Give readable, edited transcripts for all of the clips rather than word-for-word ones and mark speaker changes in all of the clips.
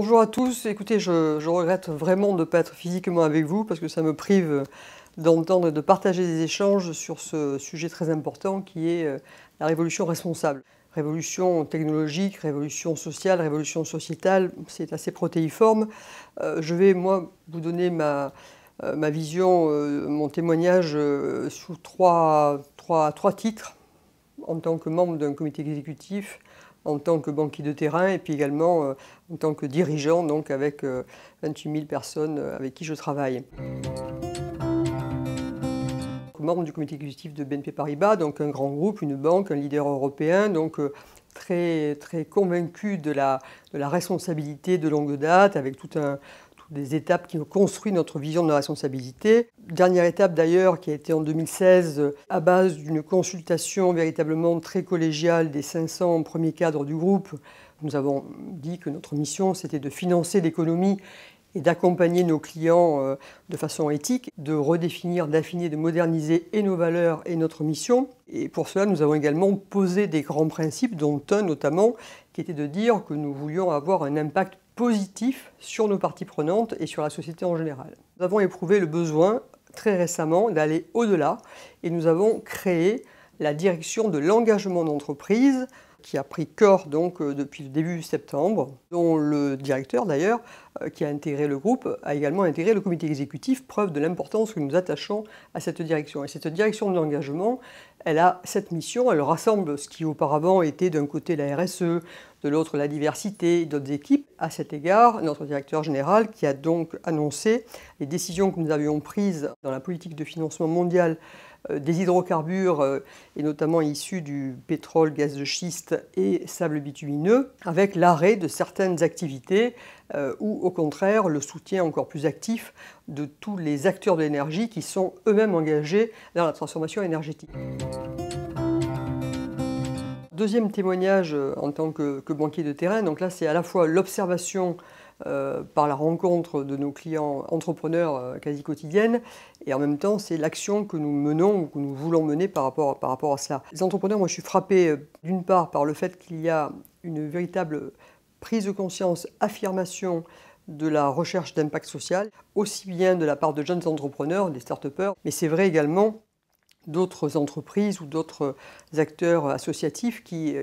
Speaker 1: Bonjour à tous. Écoutez, je regrette vraiment de ne pas être physiquement avec vous parce que ça me prive d'entendre et de partager des échanges sur ce sujet très important qui est la révolution responsable. Révolution technologique, révolution sociale, révolution sociétale, c'est assez protéiforme. Je vais, moi, vous donner ma vision, mon témoignage sous trois titres, en tant que membre d'un comité exécutif, en tant que banquier de terrain et puis également en tant que dirigeant, donc avec 28 000 personnes avec qui je travaille. Membre du comité exécutif de BNP Paribas, donc un grand groupe, une banque, un leader européen, donc très convaincu de la responsabilité de longue date, avec toutes des étapes qui ont construit notre vision de la responsabilité. Dernière étape d'ailleurs qui a été en 2016 à base d'une consultation véritablement très collégiale des 500 premiers cadres du groupe. Nous avons dit que notre mission c'était de financer l'économie et d'accompagner nos clients de façon éthique, de redéfinir, d'affiner, de moderniser et nos valeurs et notre mission. Et pour cela, nous avons également posé des grands principes, dont un notamment, qui était de dire que nous voulions avoir un impact positif sur nos parties prenantes et sur la société en général. Nous avons éprouvé le besoin, très récemment, d'aller au-delà et nous avons créé la direction de l'engagement d'entreprise, qui a pris corps donc depuis le début septembre, dont le directeur d'ailleurs, qui a intégré le groupe, a également intégré le comité exécutif, preuve de l'importance que nous attachons à cette direction. Et cette direction de l'engagement, elle a cette mission, elle rassemble ce qui auparavant était d'un côté la RSE, de l'autre la diversité, d'autres équipes. À cet égard, notre directeur général qui a donc annoncé les décisions que nous avions prises dans la politique de financement mondial des hydrocarbures, et notamment issus du pétrole, gaz de schiste et sable bitumineux, avec l'arrêt de certaines activités ou au contraire le soutien encore plus actif de tous les acteurs de l'énergie qui sont eux-mêmes engagés dans la transformation énergétique. Deuxième témoignage en tant que banquier de terrain, donc là c'est à la fois l'observation par la rencontre de nos clients entrepreneurs quasi quotidienne, et en même temps c'est l'action que nous menons ou que nous voulons mener par rapport à cela. Les entrepreneurs, moi je suis frappé d'une part par le fait qu'il y a une véritable prise de conscience, affirmation de la recherche d'impact social, aussi bien de la part de jeunes entrepreneurs, des start-upers, mais c'est vrai également d'autres entreprises ou d'autres acteurs associatifs qui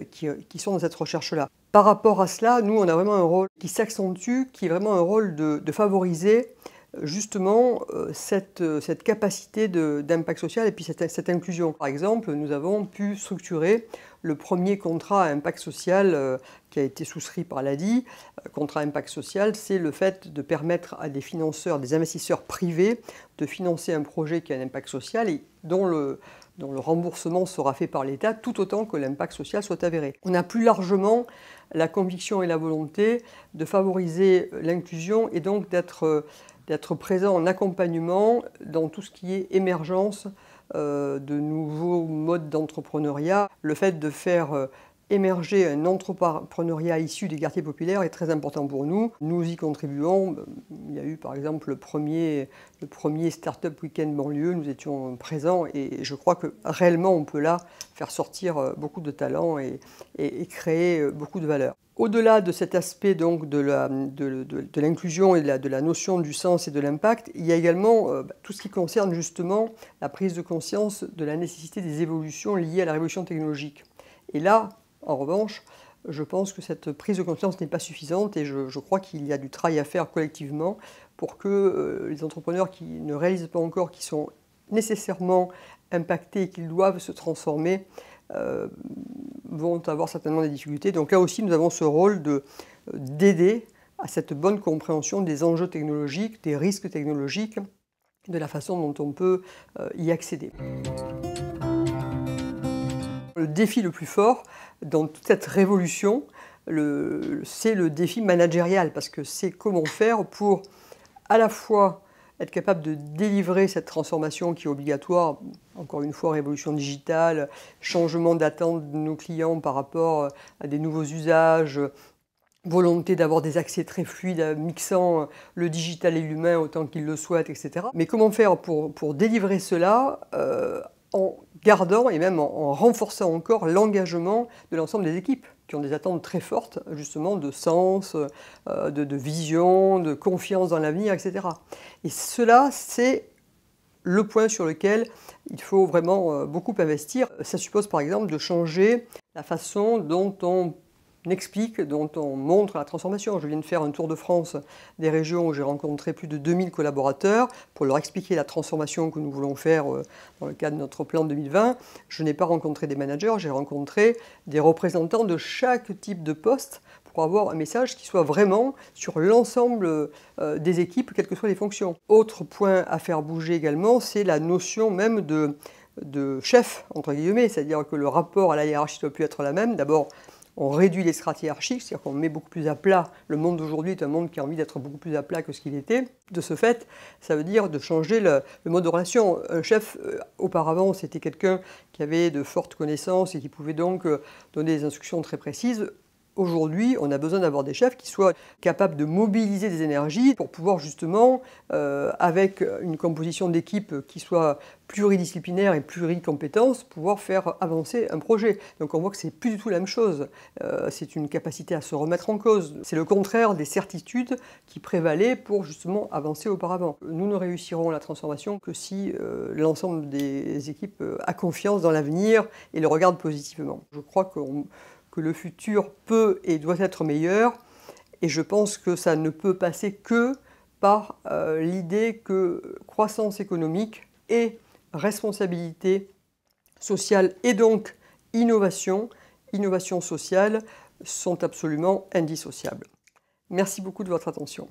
Speaker 1: sont dans cette recherche-là. Par rapport à cela, nous, on a vraiment un rôle qui s'accentue, qui est vraiment un rôle de favoriser justement cette capacité d'impact social et puis cette inclusion. Par exemple, nous avons pu structurer le premier contrat à impact social qui a été souscrit par l'ADI. Contrat à impact social, c'est le fait de permettre à des financeurs, des investisseurs privés de financer un projet qui a un impact social et dont le remboursement sera fait par l'État tout autant que l'impact social soit avéré. On a plus largement la conviction et la volonté de favoriser l'inclusion et donc d'être présent en accompagnement dans tout ce qui est émergence de nouveaux modes d'entrepreneuriat. Le fait de faire émerger un entrepreneuriat issu des quartiers populaires est très important pour nous. Nous y contribuons. Il y a eu par exemple le premier Startup Weekend banlieue, nous étions présents et je crois que réellement on peut là faire sortir beaucoup de talents et créer beaucoup de valeur. Au-delà de cet aspect donc de l'inclusion et de la notion du sens et de l'impact, il y a également tout ce qui concerne justement la prise de conscience de la nécessité des évolutions liées à la révolution technologique. Et là, en revanche, je pense que cette prise de conscience n'est pas suffisante et je crois qu'il y a du travail à faire collectivement pour que les entrepreneurs qui ne réalisent pas encore qu'ils sont nécessairement impactés et qu'ils doivent se transformer vont avoir certainement des difficultés. Donc là aussi, nous avons ce rôle d'aider à cette bonne compréhension des enjeux technologiques, des risques technologiques, de la façon dont on peut y accéder. Le défi le plus fort dans toute cette révolution, c'est le défi managérial, parce que c'est comment faire pour à la fois être capable de délivrer cette transformation qui est obligatoire, encore une fois, révolution digitale, changement d'attente de nos clients par rapport à des nouveaux usages, volonté d'avoir des accès très fluides, mixant le digital et l'humain autant qu'ils le souhaitent, etc. Mais comment faire pour délivrer cela en gardant et même en renforçant encore l'engagement de l'ensemble des équipes qui ont des attentes très fortes, justement, de sens, de vision, de confiance dans l'avenir, etc. Et cela, c'est le point sur lequel il faut vraiment beaucoup investir. Ça suppose par exemple de changer la façon dont on explique, dont on montre la transformation. Je viens de faire un tour de France des régions où j'ai rencontré plus de 2000 collaborateurs pour leur expliquer la transformation que nous voulons faire dans le cadre de notre plan 2020. Je n'ai pas rencontré des managers, j'ai rencontré des représentants de chaque type de poste pour avoir un message qui soit vraiment sur l'ensemble des équipes, quelles que soient les fonctions. Autre point à faire bouger également, c'est la notion même de chef, entre guillemets, c'est-à-dire que le rapport à la hiérarchie ne doit plus être la même. D'abord, on réduit les strates hiérarchiques, c'est-à-dire qu'on met beaucoup plus à plat. Le monde d'aujourd'hui est un monde qui a envie d'être beaucoup plus à plat que ce qu'il était. De ce fait, ça veut dire de changer le mode de relation. Un chef, auparavant, c'était quelqu'un qui avait de fortes connaissances et qui pouvait donc donner des instructions très précises. Aujourd'hui, on a besoin d'avoir des chefs qui soient capables de mobiliser des énergies pour pouvoir justement, avec une composition d'équipe qui soit pluridisciplinaire et pluricompétence, pouvoir faire avancer un projet. Donc on voit que c'est plus du tout la même chose. C'est une capacité à se remettre en cause. C'est le contraire des certitudes qui prévalaient pour justement avancer auparavant. Nous ne réussirons la transformation que si l'ensemble des équipes a confiance dans l'avenir et le regarde positivement. Je crois que le futur peut et doit être meilleur, et je pense que ça ne peut passer que par l'idée que croissance économique et responsabilité sociale et donc innovation sociale sont absolument indissociables. Merci beaucoup de votre attention.